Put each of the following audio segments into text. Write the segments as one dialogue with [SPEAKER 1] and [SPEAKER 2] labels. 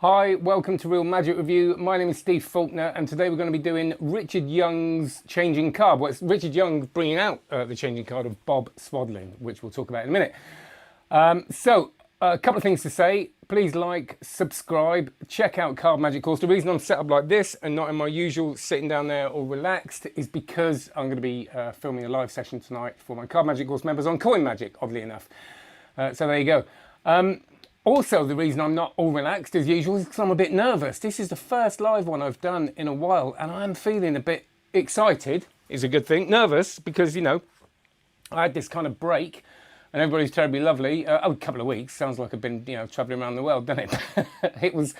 [SPEAKER 1] Hi, welcome to Real Magic Review. My name is Steve Faulkner, and today we're going to be doing Richard Young's Changing Card. Well, it's Richard Young bringing out the Changing Card of Bob Swadling, which we'll talk about in a minute. A couple of things to say. Please like, subscribe, check out Card Magic Course. The reason I'm set up like this and not in my usual sitting down there all relaxed is because I'm going to be filming a live session tonight for my Card Magic Course members on Coin Magic, oddly enough. So there you go. Also, the reason I'm not all relaxed as usual is because I'm a bit nervous. This is the first live one I've done in a while, and I'm feeling a bit excited, is a good thing. Nervous, because, you know, I had this kind of break, and everybody's terribly lovely. A couple of weeks. Sounds like I've been, you know, travelling around the world, doesn't it? It was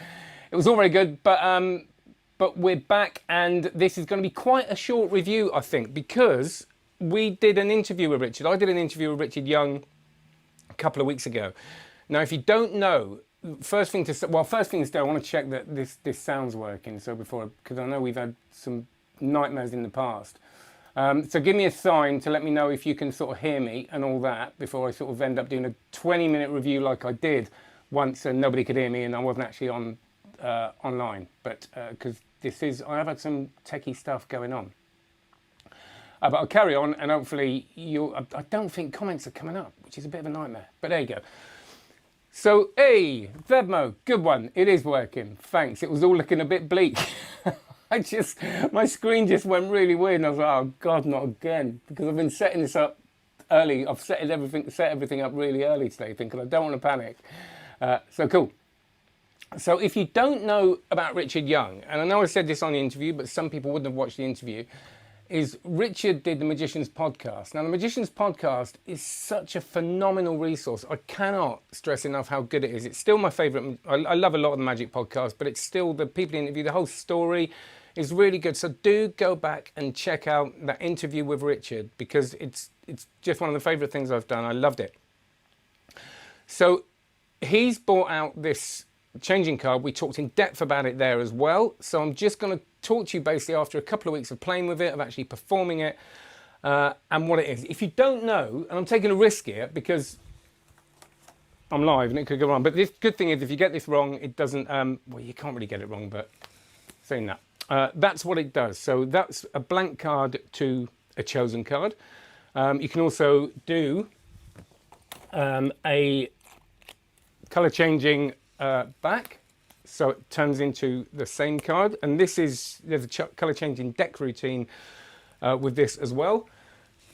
[SPEAKER 1] all very good, but we're back, and this is going to be quite a short review, I think, because we did an interview with Richard. I did an interview with Richard Young a couple of weeks ago. Now, if you don't know, first thing to say, I want to check that this sound's working. So because I know we've had some nightmares in the past. So give me a sign to let me know if you can sort of hear me and all that before I sort of end up doing a 20-minute review like I did once and nobody could hear me and I wasn't actually on online. But because I have had some techie stuff going on. But I'll carry on and hopefully I don't think comments are coming up, which is a bit of a nightmare. But there you go. So, hey, Vedmo, good one. It is working. Thanks. It was all looking a bit bleak. My screen just went really weird and I was like, oh God, not again. Because I've been setting this up early. I've set everything up really early today thinking I don't want to panic. So cool. So if you don't know about Richard Young, and I know I said this on the interview, but some people wouldn't have watched the interview, is Richard did the Magician's Podcast. Now, the Magician's Podcast is such a phenomenal resource. I cannot stress enough how good it is. It's still my favourite. I love a lot of the Magic podcasts, but it's still the people he interviewed, the whole story is really good. So do go back and check out that interview with Richard because it's just one of the favourite things I've done. I loved it. So he's brought out this changing card. We talked in depth about it there as well. So I'm just going to talk to you basically after a couple of weeks of playing with it, of actually performing it, and what it is. If you don't know, and I'm taking a risk here because I'm live and it could go wrong, but the good thing is if you get this wrong, it doesn't, well, you can't really get it wrong, but saying that, that's what it does. So that's a blank card to a chosen card. You can also do a colour changing back. So it turns into the same card. And there's a colour changing deck routine with this as well.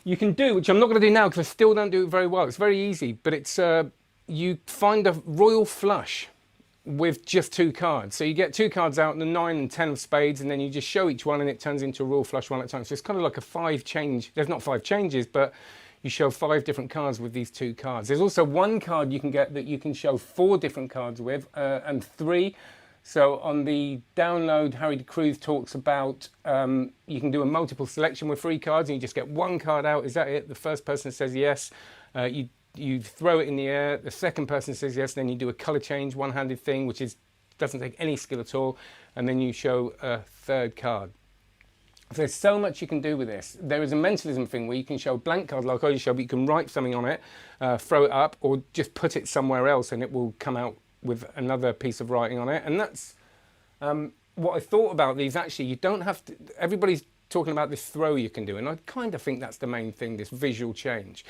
[SPEAKER 1] You can do, which I'm not going to do now because I still don't do it very well. It's very easy, but it's you find a royal flush with just two cards. So you get two cards out, the 9 and 10 of spades, and then you just show each one and it turns into a royal flush one at a time. So it's kind of like a 5 change. There's not 5 changes, but you show 5 different cards with these 2 cards. There's also one card you can get that you can show 4 different cards with, and 3. So on the download, Harry de Cruz talks about you can do a multiple selection with 3 cards, and you just get 1 card out. Is that it? The first person says yes. You throw it in the air. The second person says yes. Then you do a color change, one-handed thing, which doesn't take any skill at all, and then you show a 3rd card. There's so much you can do with this. There is a mentalism thing where you can show a blank card like I just showed, but you can write something on it, throw it up, or just put it somewhere else and it will come out with another piece of writing on it. And that's what I thought about these. Actually, you don't have to, everybody's talking about this throw you can do, and I kind of think that's the main thing, this visual change.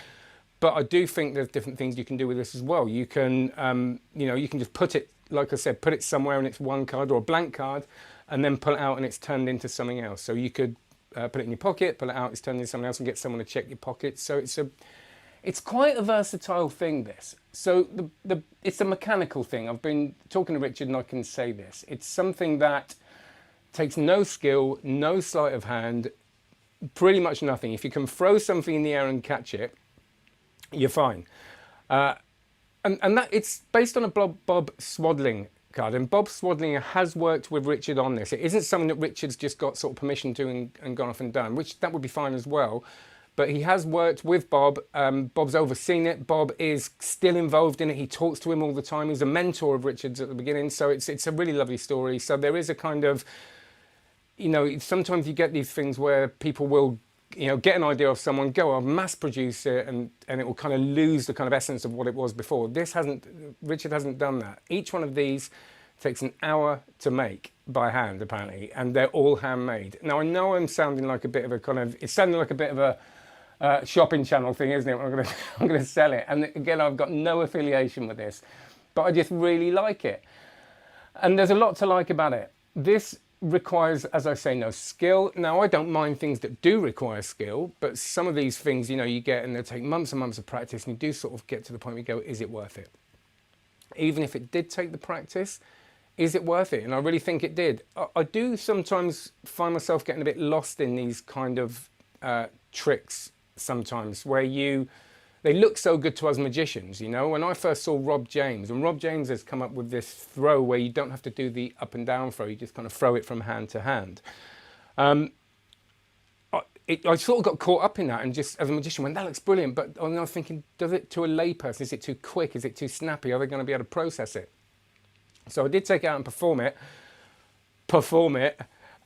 [SPEAKER 1] But I do think there's different things you can do with this as well. You can, you know, you can just put it, like I said, put it somewhere and it's 1 card or a blank card, and then pull it out and it's turned into something else. So you could put it in your pocket, pull it out, it's turned into something else, and get someone to check your pockets. So it's quite a versatile thing, this. So it's a mechanical thing. I've been talking to Richard and I can say this. It's something that takes no skill, no sleight of hand, pretty much nothing. If you can throw something in the air and catch it, you're fine. And that it's based on a Bob Swadling card, and Bob Swadling has worked with Richard on this. It isn't something that Richard's just got sort of permission to and gone off and done, which that would be fine as well. But he has worked with Bob. Bob's overseen it. Bob is still involved in it. He talks to him all the time. He's a mentor of Richard's at the beginning. So it's a really lovely story. So there is a kind of, you know, sometimes you get these things where people will, you know, get an idea of someone, go, I'll mass produce it, and it will kind of lose the kind of essence of what it was before. Richard hasn't done that. Each one of these takes an hour to make by hand, apparently, and they're all handmade. Now, I know I'm sounding like a bit of a kind of, it's sounding like a bit of a shopping channel thing, isn't it? I'm going to sell it. And again, I've got no affiliation with this, but I just really like it. And there's a lot to like about it. This requires, as I say, no skill. Now, I don't mind things that do require skill, but some of these things, you know, you get and they'll take months and months of practice, and you do sort of get to the point where you go, is it worth it? Even if it did take the practice, is it worth it? And I really think it did. I do sometimes find myself getting a bit lost in these kind of tricks sometimes where they look so good to us magicians, you know. When I first saw Rob James, and Rob James has come up with this throw where you don't have to do the up and down throw, you just kind of throw it from hand to hand. I sort of got caught up in that and just as a magician went, that looks brilliant, but I was thinking, does it to a layperson? Is it too quick? Is it too snappy? Are they going to be able to process it? So I did take it out and perform it.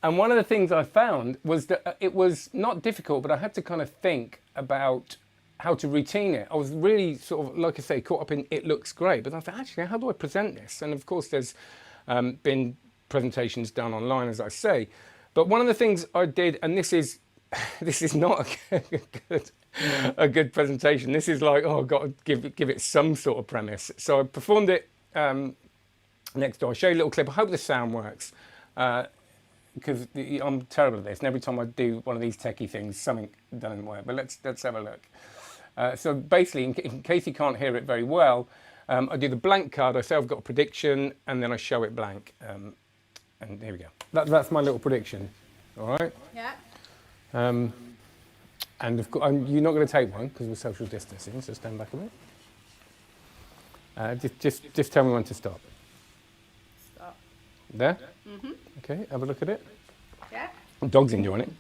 [SPEAKER 1] And one of the things I found was that it was not difficult, but I had to kind of think about how to routine it. I was really sort of, like I say, caught up in it looks great, but I thought, actually, how do I present this? And of course, there's been presentations done online, as I say. But one of the things I did, and this is not a good presentation. This is like, oh, I've got to give it some sort of premise. So I performed it next door. I'll show you a little clip. I hope the sound works. Because I'm terrible at this, and every time I do one of these techie things, something doesn't work. But let's have a look. So basically, in case you can't hear it very well, I do the blank card. I say I've got a prediction, and then I show it blank. And here we go. That's my little prediction. All right.
[SPEAKER 2] Yeah.
[SPEAKER 1] And of course, you're not going to take one because we're social distancing. So stand back a bit. Just tell me when to stop.
[SPEAKER 2] Stop.
[SPEAKER 1] There.
[SPEAKER 2] Mhm.
[SPEAKER 1] Okay, have a look at it.
[SPEAKER 2] Yeah.
[SPEAKER 1] Dog's enjoying it.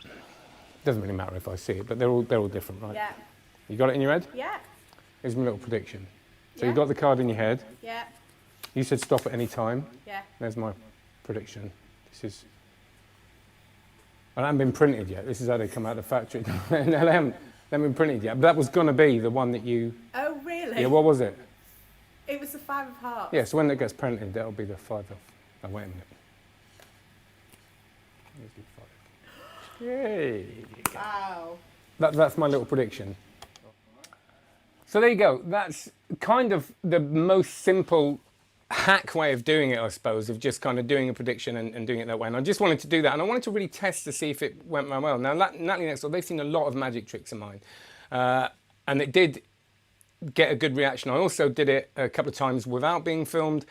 [SPEAKER 1] Doesn't really matter if I see it, but they're all different, right?
[SPEAKER 2] Yeah.
[SPEAKER 1] You got it in your head?
[SPEAKER 2] Yeah.
[SPEAKER 1] Here's my little prediction. So
[SPEAKER 2] Yeah.
[SPEAKER 1] you got the card in your head.
[SPEAKER 2] Yeah.
[SPEAKER 1] You said stop at any time.
[SPEAKER 2] Yeah.
[SPEAKER 1] There's my prediction. This is. I haven't been printed yet. This is how they come out of the factory. No, they haven't been printed yet. But that was going to be the one that you.
[SPEAKER 2] Oh, really?
[SPEAKER 1] Yeah. What was it?
[SPEAKER 2] It was the 5 of hearts.
[SPEAKER 1] Yeah. So when it gets printed, that'll be the 5 of. Oh, wait a minute. Yay!
[SPEAKER 2] Wow.
[SPEAKER 1] That's my little prediction. So there you go. That's kind of the most simple hack way of doing it, I suppose, of just kind of doing a prediction and doing it that way. And I just wanted to do that. And I wanted to really test to see if it went well. Now, Natalie next door, they've seen a lot of magic tricks of mine. And it did get a good reaction. I also did it a couple of times without being filmed.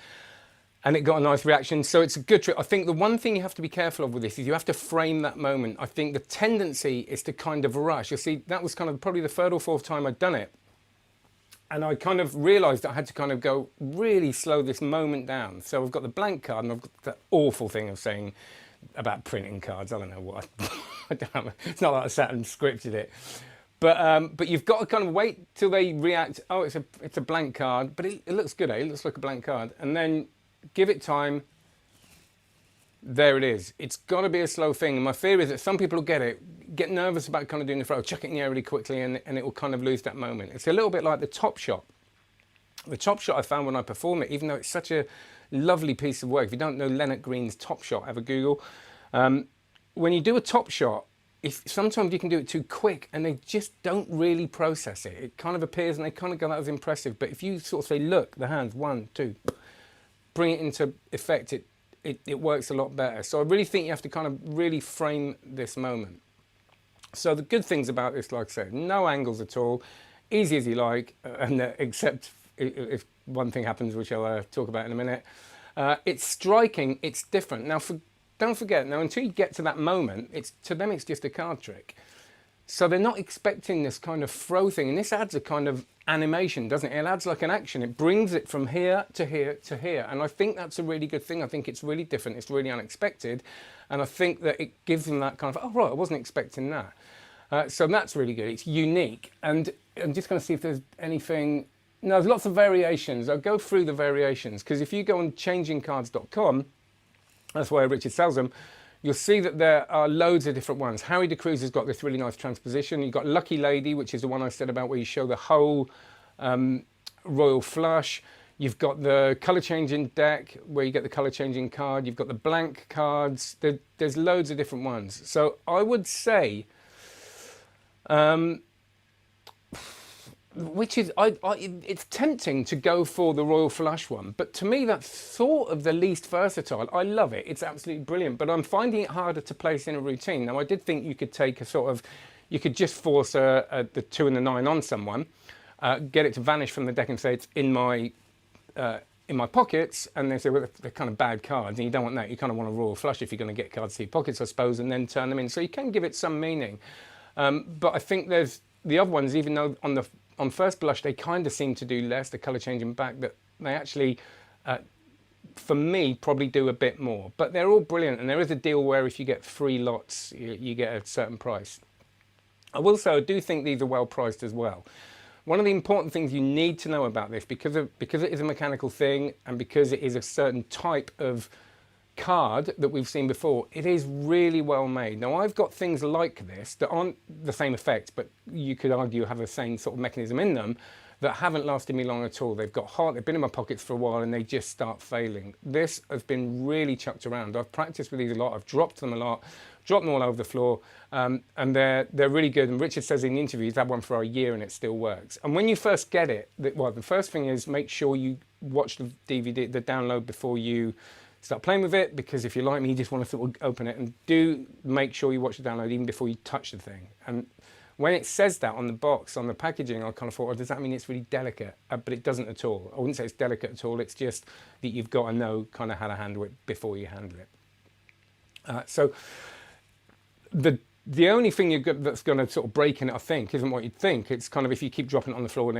[SPEAKER 1] And it got a nice reaction. So it's a good trick. I think the one thing you have to be careful of with this is you have to frame that moment. I think the tendency is to kind of rush. You'll see, that was kind of probably the 3rd or 4th time I'd done it. And I kind of realised that I had to kind of go really slow this moment down. So I've got the blank card and I've got that awful thing of saying about printing cards. I don't know what. I don't know. It's not like I sat and scripted it. But you've got to kind of wait till they react. Oh, it's a blank card, but it looks good, eh? It looks like a blank card. And then give it time. There it is. It's got to be a slow thing. And my fear is that some people will get nervous about kind of doing the throw, chuck it in the air really quickly, and it will kind of lose that moment. It's a little bit like the top shot. The top shot I found when I perform it, even though it's such a lovely piece of work. If you don't know Leonard Green's top shot, have a Google. When you do a top shot, sometimes you can do it too quick and they just don't really process it. It kind of appears and they kind of go, that was impressive. But if you sort of say, look, the hands, 1, 2, bring it into effect, it works a lot better. So I really think you have to kind of really frame this moment. So the good things about this, like I said, no angles at all, easy as you like, except if one thing happens, which I'll talk about in a minute. It's striking, it's different. Now, don't forget, now until you get to that moment, to them it's just a card trick. So they're not expecting this kind of throw thing, and this adds a kind of animation, doesn't it? It adds like an action. It brings it from here to here to here, and I think that's a really good thing. I think it's really different, it's really unexpected, and I think that it gives them that kind of, oh right, I wasn't expecting that. So that's really good. It's unique, and I'm just going to see if there's anything. No, there's lots of variations. I'll go through the variations, because if you go on changingcards.com, that's where Richard sells them, you'll see that there are loads of different ones. Harry de Cruz has got this really nice transposition. You've got Lucky Lady, which is the one I said about where you show the whole royal flush. You've got the colour changing deck where you get the colour changing card. You've got the blank cards. There's loads of different ones. So I would say, which is, it's tempting to go for the Royal Flush one, but to me that's sort of the least versatile. I love it. It's absolutely brilliant, but I'm finding it harder to place in a routine. Now I did think you could take a sort of, you could just force the 2 and the 9 on someone, get it to vanish from the deck and say it's in my pockets, and they say, well, they're kind of bad cards, and you don't want that. You kind of want a Royal Flush if you're going to get cards to your pockets, I suppose, and then turn them in. So you can give it some meaning. But I think there's the other ones, even though on first blush they kind of seem to do less, the colour changing back, that they actually, for me, probably do a bit more. But they're all brilliant, and there is a deal where if you get 3 lots, you get a certain price. I will say I do think these are well priced as well. One of the important things you need to know about this, because it is a mechanical thing and because it is a certain type of card that we've seen before, it is really well made. Now I've got things like this that aren't the same effect, but you could argue have the same sort of mechanism in them, that haven't lasted me long at all. They've got hot, they've been in my pockets for a while, and they just start failing. This has been really chucked around. I've practiced with these a lot, I've dropped them a lot, dropped them all over the floor, and they're really good. And Richard says in the interview he's had one for a year and it still works. And when you first get it, well, the first thing is make sure you watch the DVD, the download, before you start playing with it, because if you're like me, you just want to sort of open it, and do make sure you watch the download even before you touch the thing. And when it says that on the box, on the packaging, I kind of thought, oh, does that mean it's really delicate? But it doesn't at all. I wouldn't say it's delicate at all. It's just that you've got to know kind of how to handle it before you handle it. So the only thing that's going to sort of break in it, I think, isn't what you'd think. It's kind of if you keep dropping it on the floor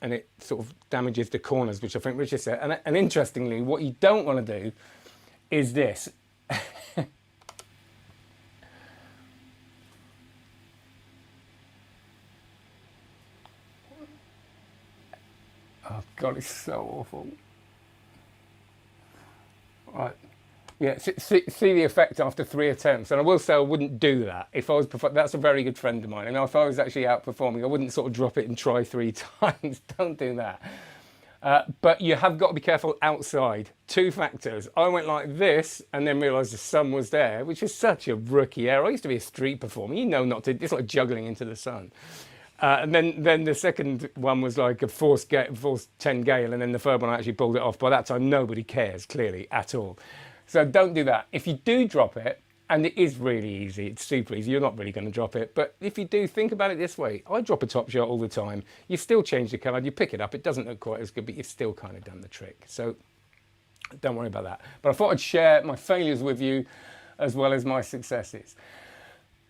[SPEAKER 1] and it sort of damages the corners, which I think Richard said. And interestingly, what you don't want to do is this. Oh God, it's so awful. Right. Yeah, see the effect after 3 attempts. And I will say I wouldn't do that. If I was, that's a very good friend of mine. And if I was actually outperforming, I wouldn't sort of drop it and try 3 times. Don't do that. But you have got to be careful outside. 2 factors. I went like this and then realised the sun was there, which is such a rookie error. I used to be a street performer. You know not to, it's like juggling into the sun. And then the second one was like a force 10 gale, and then the third one I actually pulled it off. By that time, nobody cares, clearly, at all. So don't do that. If you do drop it, and it is really easy, it's super easy, you're not really going to drop it. But if you do, think about it this way. I drop a top shot all the time. You still change the card, you pick it up. It doesn't look quite as good, but you've still kind of done the trick. So don't worry about that. But I thought I'd share my failures with you as well as my successes.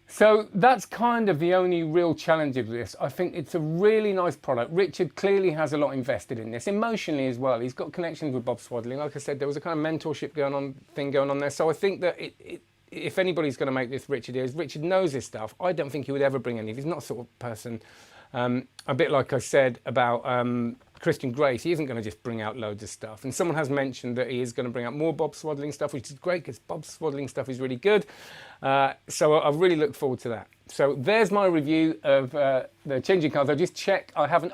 [SPEAKER 1] So that's kind of the only real challenge of this. I think it's a really nice product. Richard clearly has a lot invested in this, emotionally as well. He's got connections with Bob Swaddling. Like I said, there was a kind of mentorship going on there. So I think that if anybody's going to make this, Richard is. Richard knows his stuff. I don't think he would ever bring any. He's not the sort of person, a bit like I said about Christian Grace, he isn't going to just bring out loads of stuff. And someone has mentioned that he is going to bring out more Bob Swaddling stuff, which is great because Bob Swaddling stuff is really good. So I really look forward to that. So there's my review of the changing cards. I just checked I haven't,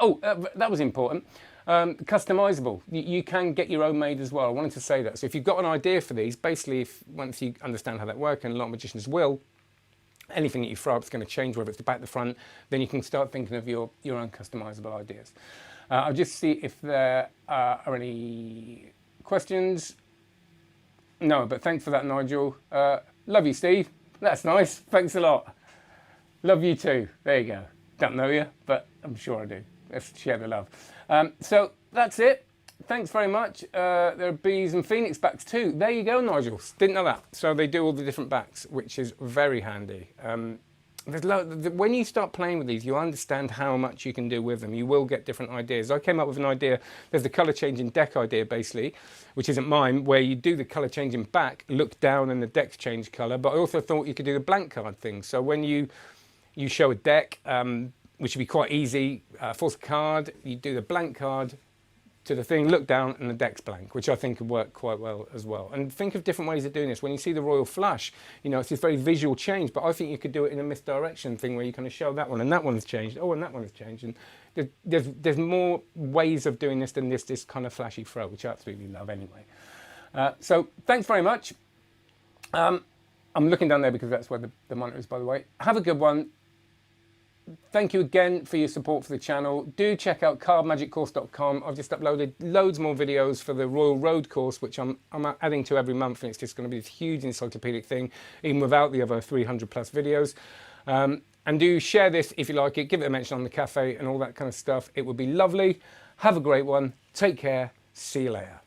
[SPEAKER 1] that was important. Customizable. You can get your own made as well. I wanted to say that. So if you've got an idea for these, basically once you understand how that works, and a lot of magicians will, anything that you throw up is going to change, whether it's the back, the front, then you can start thinking of your own customizable ideas. I'll just see if there are any questions. No, but thanks for that, Nigel. Love you, Steve. That's nice. Thanks a lot. Love you too. There you go. Don't know you, but I'm sure I do. Let's share the love. So that's it. Thanks very much. There are bees and phoenix backs too. There you go, Nigel. Didn't know that. So they do all the different backs, which is very handy. When you start playing with these, you understand how much you can do with them. You will get different ideas. I came up with an idea. There's the colour changing deck idea, basically, which isn't mine, where you do the colour changing back, look down, and the decks change colour. But I also thought you could do the blank card thing. So when you show a deck, which would be quite easy, force a card, you do the blank card, to the thing, look down, and the deck's blank, which I think could work quite well as well. And think of different ways of doing this. When you see the royal flush, you know, it's this very visual change, but I think you could do it in a misdirection thing where you kind of show that one, and that one's changed, oh, and that one's changed. And there's more ways of doing this than this kind of flashy throw, which I absolutely love anyway. So thanks very much. I'm looking down there because that's where the monitor is, by the way. Have a good one. Thank you again for your support for the channel. Do check out carbmagiccourse.com. I've just uploaded loads more videos for the Royal Road course, which I'm adding to every month, and it's just going to be this huge encyclopedic thing, even without the other 300 plus videos. And do share this if you like it. Give it a mention on the cafe and all that kind of stuff. It would be lovely. Have a great one. Take care. See you later.